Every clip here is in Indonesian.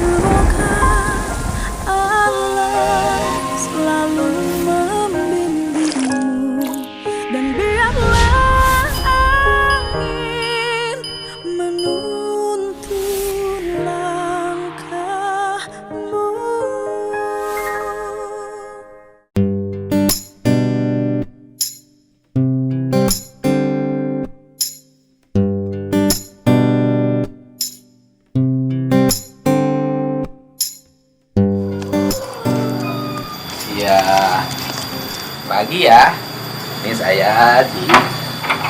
Semoga Allah selalu membimbingmu, dan biarlah angin menuntun langkahmu. Ya, pagi ya. Ini saya Adi.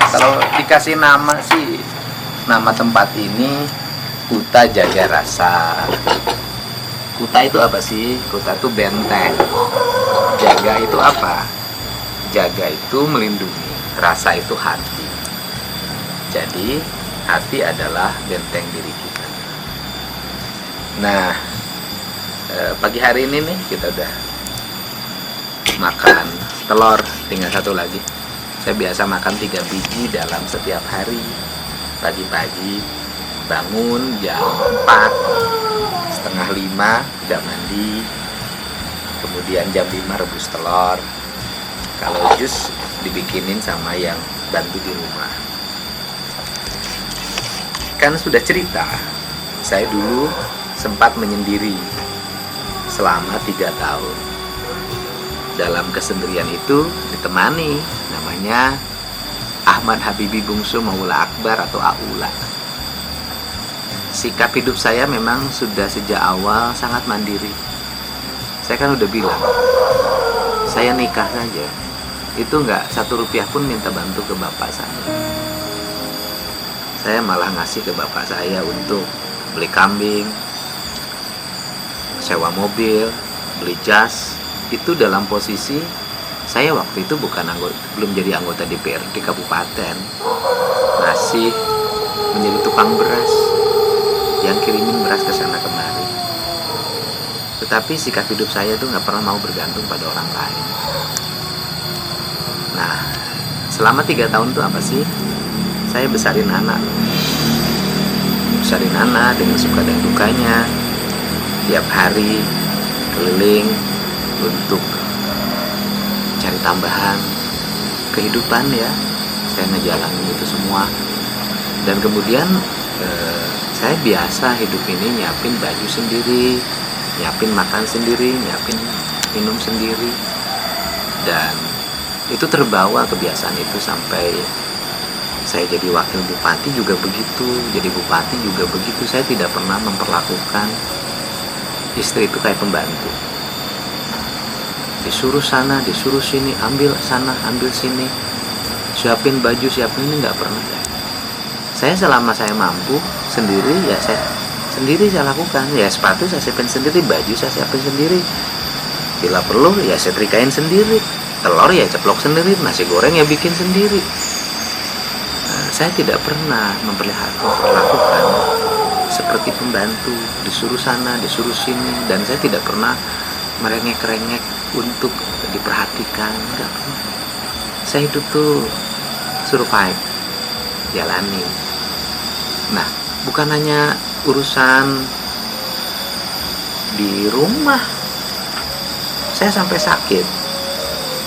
Kalau dikasih nama sih, nama tempat ini Kuta Jaga Rasa. Kuta itu apa sih? Kuta itu benteng. Jaga itu apa? Jaga itu melindungi. Rasa itu hati. Jadi hati adalah benteng diri kita. Nah, pagi hari ini nih kita udah makan telur, tinggal satu lagi. Saya biasa makan 3 biji dalam setiap hari. Pagi-pagi bangun jam 4, setengah 5 udah mandi, kemudian jam 5 rebus telur. Kalau jus dibikinin sama yang bantu di rumah. Kan sudah cerita, saya dulu sempat menyendiri selama 3 tahun. Dalam kesendirian itu ditemani namanya Ahmad Habibi Bungsu Maula Akbar atau Aula. Sikap hidup saya memang sudah sejak awal sangat mandiri. Saya kan udah bilang, saya nikah saja itu nggak 1 rupiah pun minta bantu ke bapak saya. Saya malah ngasih ke bapak saya untuk beli kambing, sewa mobil, beli jas. Itu dalam posisi saya waktu itu belum jadi anggota DPRD kabupaten, masih menjadi tukang beras yang kirimin beras ke sana kemari. Tetapi sikap hidup saya itu nggak pernah mau bergantung pada orang lain. Nah, selama 3 tahun itu apa sih? Saya besarin anak dengan suka dan dukanya. Tiap hari keliling untuk cari tambahan kehidupan ya. Saya ngejalanin itu semua. Dan kemudian saya biasa hidup ini nyiapin baju sendiri, nyiapin makan sendiri, nyiapin minum sendiri. Dan itu terbawa kebiasaan itu sampai saya jadi wakil bupati juga begitu, jadi bupati juga begitu. Saya tidak pernah memperlakukan istri itu kayak pembantu. Disuruh sana, disuruh sini, ambil sana, ambil sini, siapin baju, siapin ini, nggak pernah. Saya selama saya mampu sendiri ya saya sendiri saya lakukan. Ya sepatu saya siapin sendiri, baju saya siapin sendiri, bila perlu ya saya trikain sendiri, telur ya ceplok sendiri, nasi goreng ya bikin sendiri. Saya tidak pernah memperlakukan seperti pembantu, disuruh sana, disuruh sini, dan saya tidak pernah merengek-rengek untuk diperhatikan, enggak pernah. Saya hidup tuh survive, jalani. Nah, bukan hanya urusan di rumah, saya sampai sakit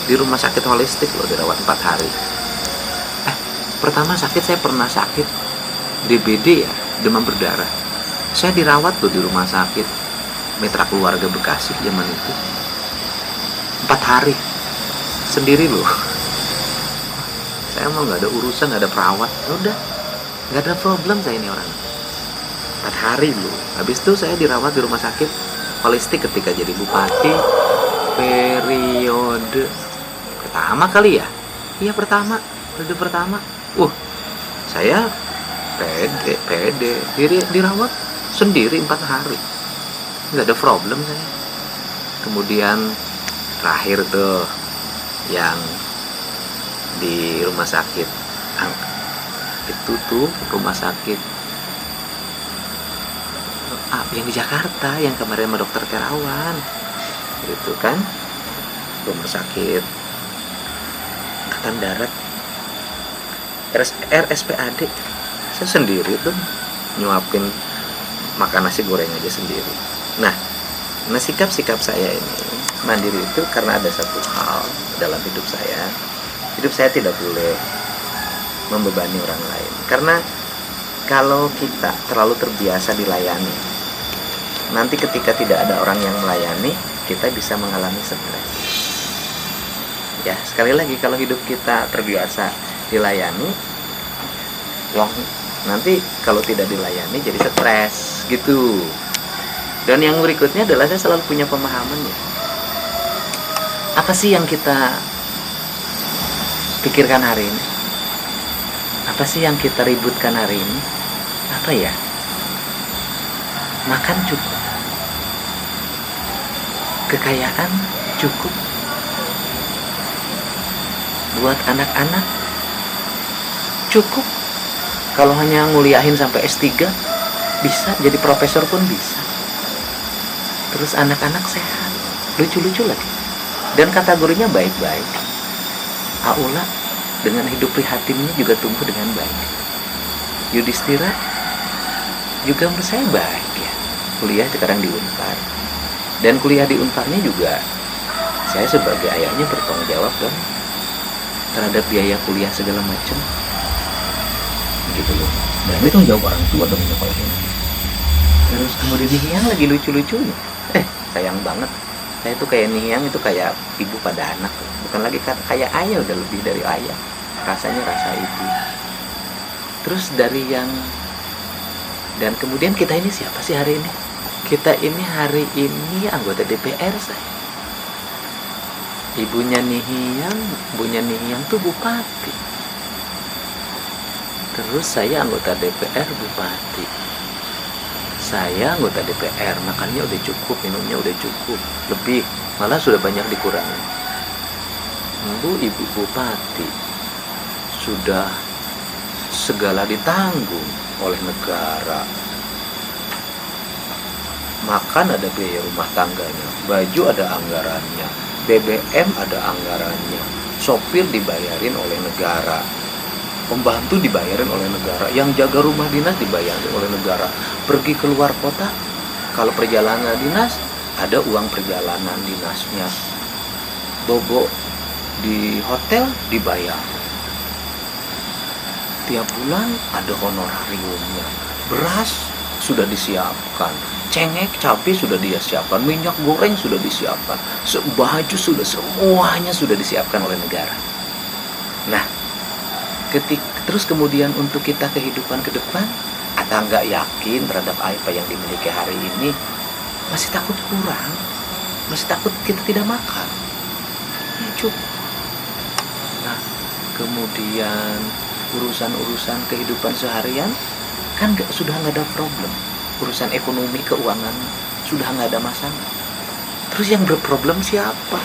di rumah sakit holistik loh, dirawat 4 hari. Pertama sakit, saya pernah sakit DBD ya, demam berdarah. Saya dirawat tuh di rumah sakit Mitra Keluarga Bekasi zaman itu 4 hari sendiri loh. Saya mau nggak ada urusan, nggak ada perawat, udah nggak ada problem saya ini orang. 4 hari loh. Habis itu saya dirawat di rumah sakit holistik ketika jadi bupati periode pertama kali ya. Iya pertama, periode pertama. Saya pede dirawat sendiri 4 hari, nggak ada problem saya. Kemudian terakhir tuh yang di rumah sakit itu tuh rumah sakit yang di Jakarta yang kemarin sama dokter Terawan itu kan, rumah sakit Angkatan Darat RSPAD. Saya sendiri tuh nyuapin makan nasi goreng aja sendiri. Nah sikap-sikap saya ini mandiri itu karena ada satu hal dalam hidup saya. Hidup saya tidak boleh membebani orang lain. Karena kalau kita terlalu terbiasa dilayani, nanti ketika tidak ada orang yang melayani, kita bisa mengalami stres. Ya, sekali lagi, kalau hidup kita terbiasa dilayani, nanti kalau tidak dilayani jadi stres gitu. Dan yang berikutnya adalah saya selalu punya pemahaman ya. Apa sih yang kita pikirkan hari ini? Apa sih yang kita ributkan hari ini? Apa ya? Makan cukup, kekayaan cukup, buat anak-anak cukup. Kalau hanya nguliahin sampai S3 bisa, jadi profesor pun bisa. Terus anak-anak sehat, lucu-lucu lagi, dan kategorinya baik-baik. Aula dengan hidup prihatinnya juga tumbuh dengan baik. Yudhistira juga menurut saya baik ya, kuliah sekarang di Unpar, dan kuliah di Unpar ini juga saya sebagai ayahnya bertanggung jawab dong terhadap biaya kuliah segala macam gitu loh. Dan itu tanggung jawab orang tua dong nyekolahin. Terus kemudian Nihiang lagi lucu-lucunya, sayang banget, saya tuh kayak Nihiang itu kayak ibu pada anak, bukan lagi kayak ayah, udah lebih dari ayah, rasanya rasa ibu. Terus dari yang, dan kemudian kita ini siapa sih hari ini? Kita ini hari ini anggota DPR saya. Ibunya Nihiang tuh bupati. Terus saya anggota DPR bupati. Saya anggota DPR, makannya udah cukup, minumnya udah cukup, lebih, malah sudah banyak dikurangi. Ibu bupati sudah segala ditanggung oleh negara. Makan ada biaya rumah tangganya, baju ada anggarannya, BBM ada anggarannya, sopir dibayarin oleh negara, pembantu dibayarin oleh negara, yang jaga rumah dinas dibayarin oleh negara. Pergi keluar kota, kalau perjalanan dinas ada uang perjalanan dinasnya, bobo di hotel dibayar, tiap bulan ada honorariumnya, beras sudah disiapkan, cengek, cabai sudah disiapkan, minyak goreng sudah disiapkan, baju sudah, semuanya sudah disiapkan oleh negara. Nah, terus kemudian untuk kita kehidupan ke depan, atau nggak yakin terhadap apa yang dimiliki hari ini, masih takut kurang, masih takut kita tidak makan, ya cukup. Nah, kemudian urusan-urusan kehidupan seharian kan sudah nggak ada problem, urusan ekonomi keuangan sudah nggak ada masalah. Terus yang berproblem siapa?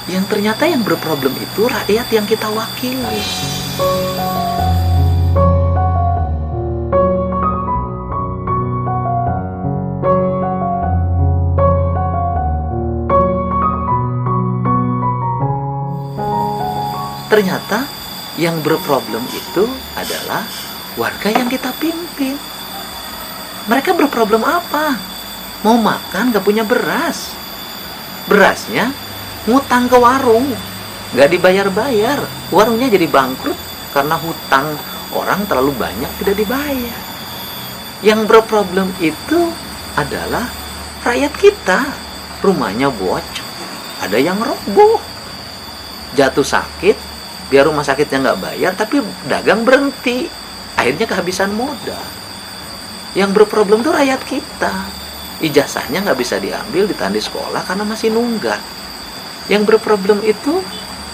Yang ternyata yang berproblem itu rakyat yang kita wakili. Ternyata yang berproblem itu adalah warga yang kita pimpin. Mereka berproblem apa? Mau makan gak punya beras, berasnya ngutang ke warung, gak dibayar-bayar, warungnya jadi bangkrut karena hutang orang terlalu banyak tidak dibayar. Yang berproblem itu adalah rakyat kita, rumahnya bocor, ada yang roboh, jatuh sakit, biar rumah sakitnya nggak bayar, tapi dagang berhenti, akhirnya kehabisan modal. Yang berproblem itu rakyat kita, ijazahnya nggak bisa diambil, ditahan di sekolah karena masih nunggak. Yang berproblem itu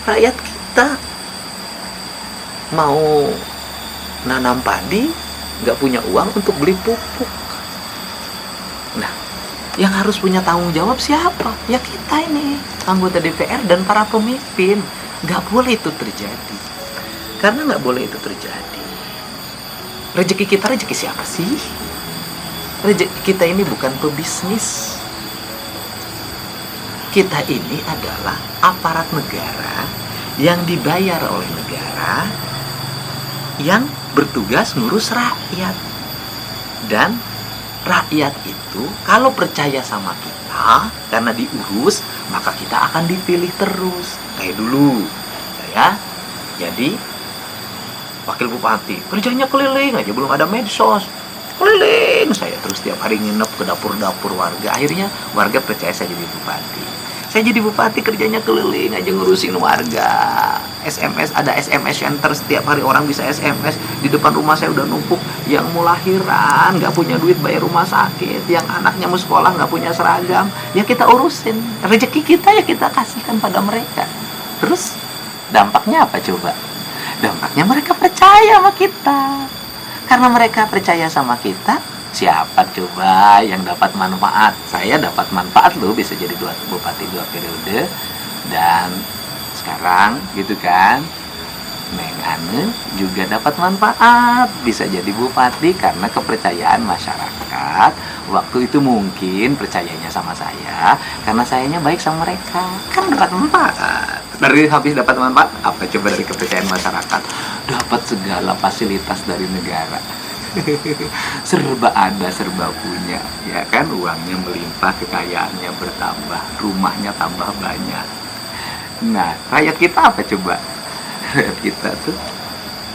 rakyat kita, mau nanam padi nggak punya uang untuk beli pupuk. Nah, yang harus punya tanggung jawab siapa? Ya kita ini, anggota DPR dan para pemimpin. Nggak boleh itu terjadi. Karena nggak boleh itu terjadi, rezeki kita rezeki siapa sih? Rezeki kita ini bukan pebisnis. Kita ini adalah aparat negara yang dibayar oleh negara, yang bertugas ngurus rakyat. Dan rakyat itu kalau percaya sama kita karena diurus, maka kita akan dipilih terus. Kayak dulu saya jadi wakil bupati, kerjanya keliling aja, belum ada medsos, keliling saya terus tiap hari nginep ke dapur-dapur warga. Akhirnya warga percaya saya jadi bupati. Saya jadi bupati kerjanya keliling aja ngurusin warga. SMS, ada SMS center, setiap hari orang bisa SMS. Di depan rumah saya udah numpuk yang mau lahiran, nggak punya duit bayar rumah sakit, yang anaknya mau sekolah nggak punya seragam, ya kita urusin. Rezeki kita ya kita kasihkan pada mereka. Terus dampaknya apa coba? Dampaknya mereka percaya sama kita. Karena mereka percaya sama kita, siapa coba yang dapat manfaat? Saya dapat manfaat loh, bisa jadi bupati 2 periode. Dan sekarang gitu kan, Neng Ane juga dapat manfaat, bisa jadi bupati karena kepercayaan masyarakat. Waktu itu mungkin percayanya sama saya karena sayanya baik sama mereka, kan dapat manfaat. Dari habis dapat manfaat apa coba dari kepercayaan masyarakat? Dapat segala fasilitas dari negara. Serba ada, serba punya, ya kan? Uangnya melimpah, kekayaannya bertambah, rumahnya tambah banyak. Nah, rakyat kita apa coba? Rakyat kita tuh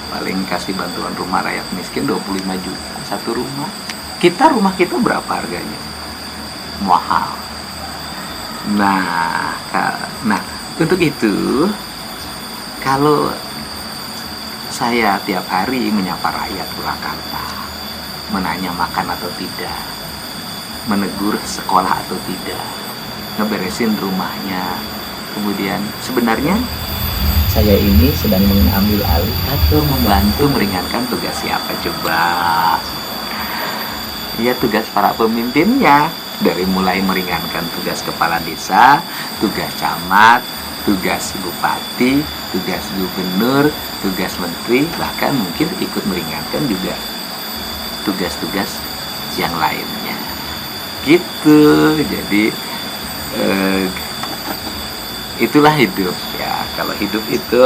paling kasih bantuan rumah rakyat miskin 25 juta satu rumah. Rumah kita berapa harganya? Mahal. Nah, untuk itu kalau saya tiap hari menyapa rakyat Purwakarta, menanya makan atau tidak, menegur sekolah atau tidak, ngeberesin rumahnya, kemudian sebenarnya saya ini sedang mengambil alih atau membantu meringankan tugas siapa coba? Ya tugas para pemimpinnya, dari mulai meringankan tugas kepala desa, tugas camat, tugas bupati, tugas gubernur, tugas menteri, bahkan mungkin ikut meringankan juga tugas-tugas yang lainnya. Gitu. Jadi itulah hidup ya. Kalau hidup itu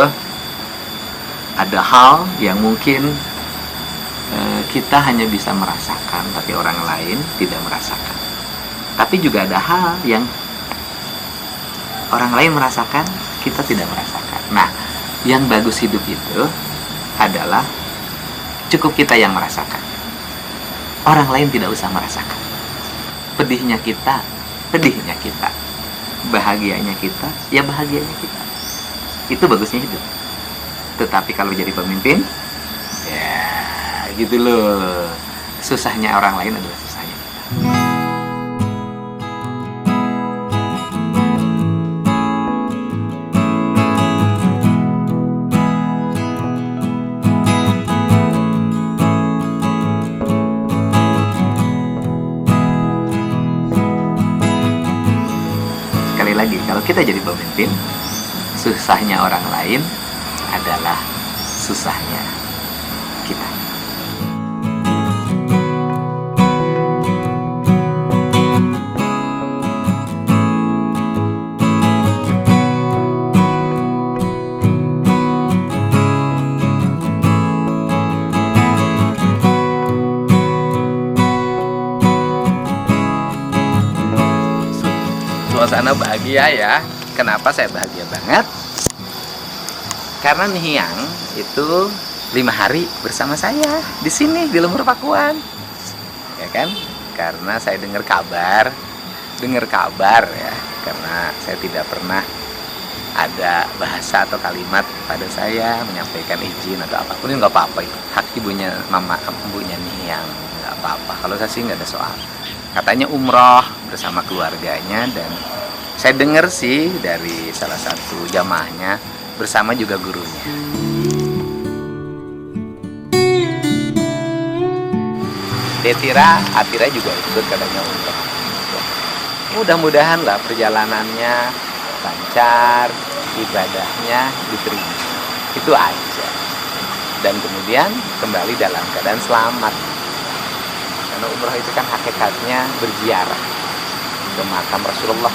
ada hal yang mungkin kita hanya bisa merasakan, tapi orang lain tidak merasakan. Tapi juga ada hal yang orang lain merasakan, kita tidak merasakan. Nah, yang bagus hidup itu adalah cukup kita yang merasakan. Orang lain tidak usah merasakan. Pedihnya kita, pedihnya kita. Bahagianya kita, ya bahagianya kita. Itu bagusnya hidup. Tetapi kalau jadi pemimpin, ya gitu loh. Susahnya orang lain adalah susahnya kita. Sekali lagi, kalau kita jadi pemimpin, susahnya orang lain adalah susahnya kita. Suasana bahagia ya. Kenapa saya bahagia banget? Karena Nihiang itu 5 hari bersama saya di sini di Lemur Pakuan, ya kan? Karena saya dengar kabar ya. Karena saya tidak pernah ada bahasa atau kalimat pada saya menyampaikan izin atau apapun, nggak apa-apa, itu hak ibunya ibunya Nihiang, nggak apa-apa. Kalau saya sih nggak ada soal. Katanya umroh bersama keluarganya, dan saya dengar sih dari salah satu jamaahnya bersama juga gurunya. Atira juga ikut katanya umroh. Mudah-mudahan lah perjalanannya lancar, ibadahnya diterima. Itu aja. Dan kemudian kembali dalam keadaan selamat. Karena umroh itu kan hakikatnya berziarah ke makam Rasulullah,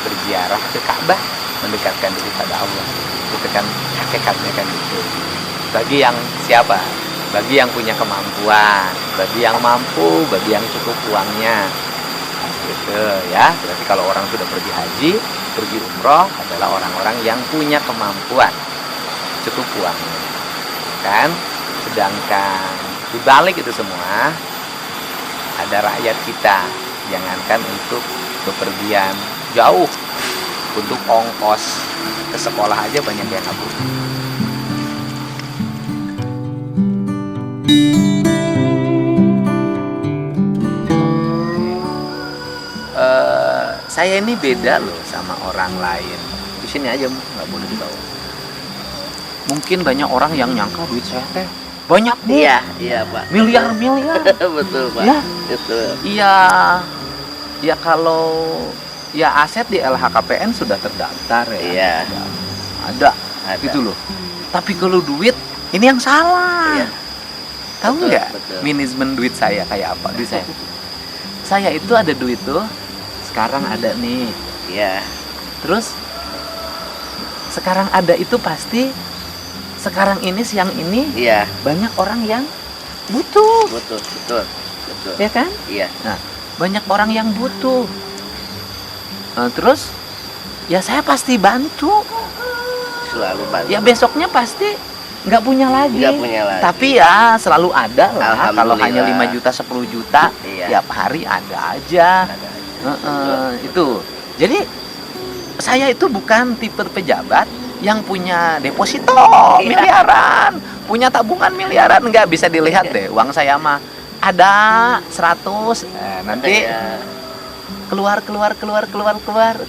berziarah ke Ka'bah, mendekatkan diri pada Allah. Itu kan hakikatnya kan itu. Bagi yang siapa? bagi yang punya kemampuan, bagi yang mampu, bagi yang cukup uangnya. Gitu ya. Berarti kalau orang sudah pergi haji, pergi umroh adalah orang-orang yang punya kemampuan, cukup uangnya. Kan? Sedangkan di balik itu semua ada rakyat kita, jangankan untuk bepergian jauh, untuk ongkos ke sekolah aja banyak yang nabung. Saya ini beda loh sama orang lain. Di sini aja nggak boleh dibawa. Mungkin banyak orang yang nyangka duit saya teh banyak, Bu. Iya, iya Pak. Miliar-miliar. Betul Pak. Ya. Betul. Iya. Ya kalau ya aset di LHKPN sudah terdaftar ya. Iya. Ada. Ada. Gitu loh. Tapi kalau duit ini yang salah. Iya. Tahu Betul, nggak betul. manajemen duit saya kayak apa? Duit saya. Saya itu ada duit tuh. Sekarang ada nih. Iya. Terus sekarang ada itu pasti sekarang ini siang ini Iya. banyak orang yang butuh, Betul, betul. Betul. ya kan? Iya. Nah, banyak orang yang butuh. Terus ya saya pasti bantu. Selalu bantu. Ya besoknya pasti nggak punya lagi. Nggak punya lagi. Tapi ya selalu ada lah. Kalau hanya Alhamdulillah. 5 juta 10 juta Iya. tiap hari ada aja. Ada. Itu. Jadi saya itu bukan tipe pejabat yang punya deposito Iya. miliaran, punya tabungan miliaran. Nggak bisa dilihat deh uang saya mah ada 100, nanti Iya. keluar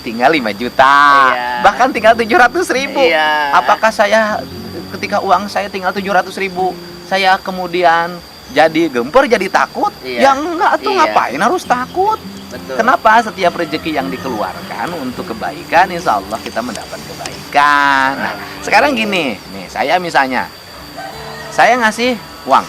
tinggal 5 juta, Iya. bahkan tinggal 700.000. Iya. Apakah saya ketika uang saya tinggal 700.000 saya kemudian jadi gempar, jadi takut? Iya. Ya enggak tuh, Iya. ngapain harus takut? Betul. Kenapa? Setiap rezeki yang dikeluarkan untuk kebaikan, insya Allah kita mendapat kebaikan. Nah, sekarang gini, nih saya misalnya, saya ngasih uang,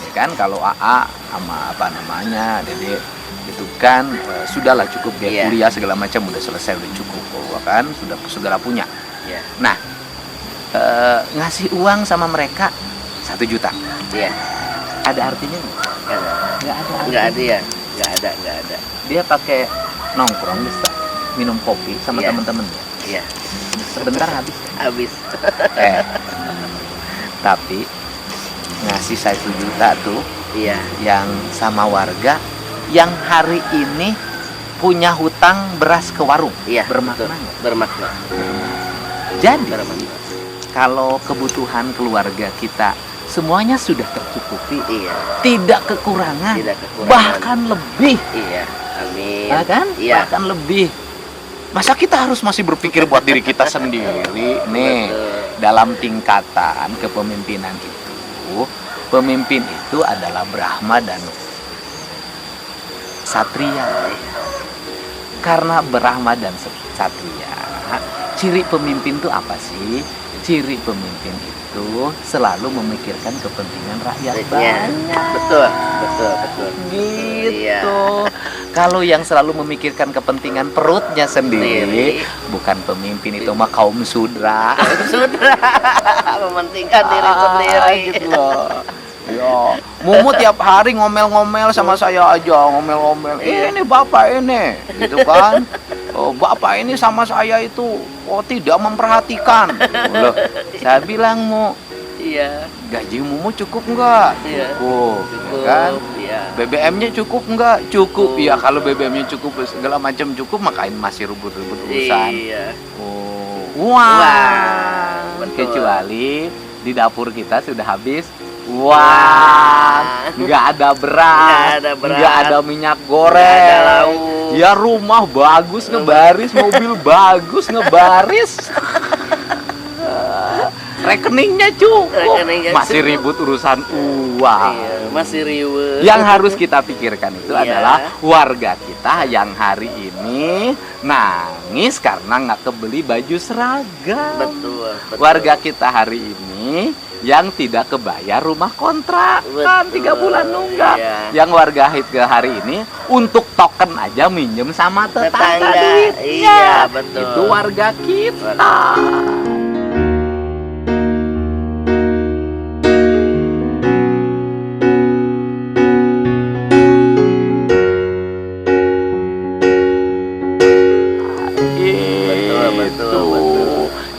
ya kan? Kalau AA sama apa namanya, Dede, itu kan sudahlah cukup dia Iya. kuliah segala macam udah selesai, udah cukup, kan? Sudah segala punya. Iya. Nah, ngasih uang sama mereka 1 juta, Iya. ada artinya nggak? Nggak ada. Nggak ada. Nggak ada ya. Nggak ada. Dia pakai nongkrong bisa minum kopi sama Iya. temen-temennya, Iya. sebentar habis. Habis. Tapi ngasih 1 juta tuh Iya. yang sama warga yang hari ini punya hutang beras ke warung, Iya. bermakna betul. nggak? Bermakna. Jadi Bermakna. kalau kebutuhan keluarga kita semuanya sudah tercukupi, Iya. tidak kekurangan, Tidak kekurangan. bahkan lebih, Iya. Amin. ya kan? Iya. Bahkan lebih. Masa kita harus masih berpikir buat diri kita sendiri? Nih, Betul. dalam tingkatan kepemimpinan itu, pemimpin itu adalah Brahma dan Satria. Karena Brahma dan Satria, ciri pemimpin itu apa sih? Ciri pemimpin itu selalu memikirkan kepentingan rakyat Iya. banyak. Betul. Gitu. Iya. Kalau yang selalu memikirkan kepentingan perutnya sendiri, bukan pemimpin, itu mah kaum sudra. Sudah mementingkan diri sendiri. Gitu loh. Ya, Mumu tiap hari ngomel-ngomel sama saya aja, ngomel-ngomel. Ini bapak ini, gitu kan? Oh, bapak ini sama saya itu, tidak memperhatikan. Loh, saya bilang, Mu, Iya. gaji Mumu cukup nggak? Iya. Cukup, ya kan? Iya. BBM-nya cukup nggak? Cukup. Ya kalau BBM-nya cukup segala macam cukup, makain masih ribut-ribut urusan. Iya. Oh, wah. Betul. Kecuali di dapur kita sudah habis. Wah, nggak ada beras, nggak ada minyak goreng, nggak ada lauk. ya rumah bagus ngebaris, mobil bagus ngebaris, rekeningnya cukup, masih ribut urusan uang. Iya, masih riweuh. Yang harus kita pikirkan itu Iya. adalah warga kita yang hari ini nangis karena nggak kebeli baju seragam. Betul. Warga kita hari ini yang tidak kebayar rumah kontrakan 3 bulan nunggak. Iya. Yang warga hari ini untuk token aja minjem sama tetangga duitnya. Iya, betul. Itu warga kita.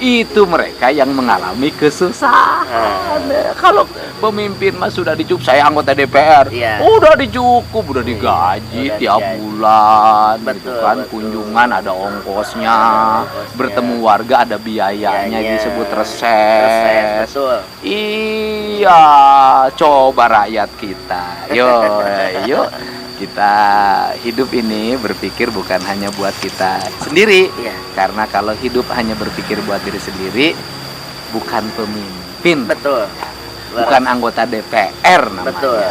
itu mereka yang mengalami kesusahan. Kalau pemimpin mah sudah dicukup, saya anggota DPR, Iya. udah dicukup, udah digaji Udah tiap digaji. bulan, gitu Betul, kan, betul. kunjungan ada ongkosnya, Ongkosnya. bertemu warga ada biayanya, Biayanya. disebut reses. Betul. Iya, coba rakyat kita, yuk kita hidup ini berpikir bukan hanya buat kita sendiri. Iya. Karena kalau hidup hanya berpikir buat diri sendiri, bukan pemimpin, Betul. bukan anggota DPR namanya. Betul.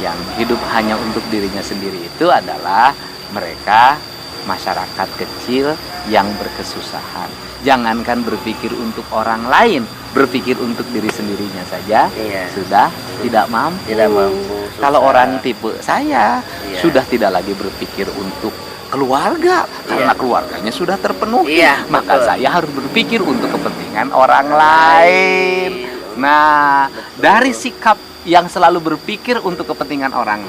Yang hidup hanya untuk dirinya sendiri itu adalah mereka masyarakat kecil yang berkesusahan. Jangankan berpikir untuk orang lain, berpikir untuk diri sendirinya saja Iya. sudah tidak mampu. Tidak mampu. Susah. Kalau orang tipe saya Iya. sudah tidak lagi berpikir untuk keluarga karena Iya. keluarganya sudah terpenuhi. Iya, Maka betul. saya harus berpikir untuk kepentingan orang lain. Nah, dari sikap yang selalu berpikir untuk kepentingan orang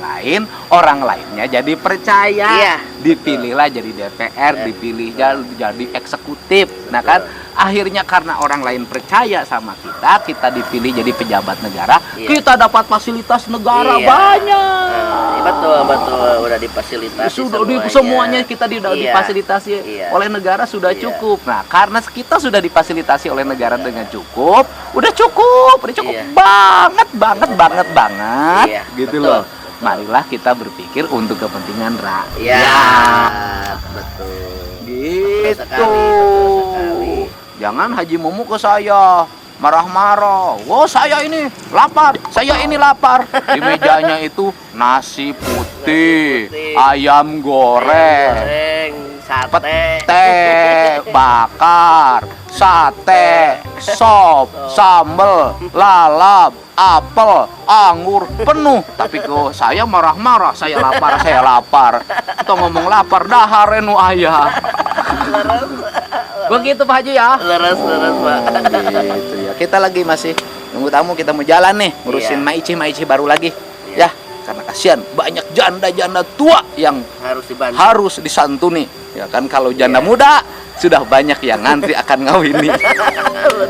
lainnya jadi percaya. Iya, Dipilihlah jadi DPR, Iya. dipilihnya jadi eksekutif. Nah kan, akhirnya karena orang lain percaya sama kita dipilih jadi pejabat negara, Iya. kita dapat fasilitas negara Iya. banyak. Betul, udah difasilitasi Sudah semuanya kita Iya. difasilitasi Iya. oleh negara sudah Iya. cukup. Nah, karena kita sudah difasilitasi oleh negara dengan cukup, udah cukup Iya. banget, Iya, gitu betul, loh. betul. Marilah kita berpikir untuk kepentingan rakyat. Iya, betul. Gitu. sekali. Jangan Haji Mumu ke saya marah-marah. Oh, saya ini lapar. Di mejanya itu nasi putih, ayam goreng, sate, pete bakar, sate, sop, sambel, lalap, apel, anggur, penuh. Tapi kok saya marah-marah, saya lapar. Kita ngomong lapar, dahar enu ayah. Begitu Pak Haji ya. leres, Pak. Gitu ya. Kita lagi masih nunggu tamu, kita mau jalan nih, ngurusin Iya. maici baru lagi. Iya. Ya, karena kasihan banyak janda-janda tua yang Harus dibantu. harus disantuni. Ya kan, kalau janda Iya. muda sudah banyak yang ngantri akan ngawini. Betul.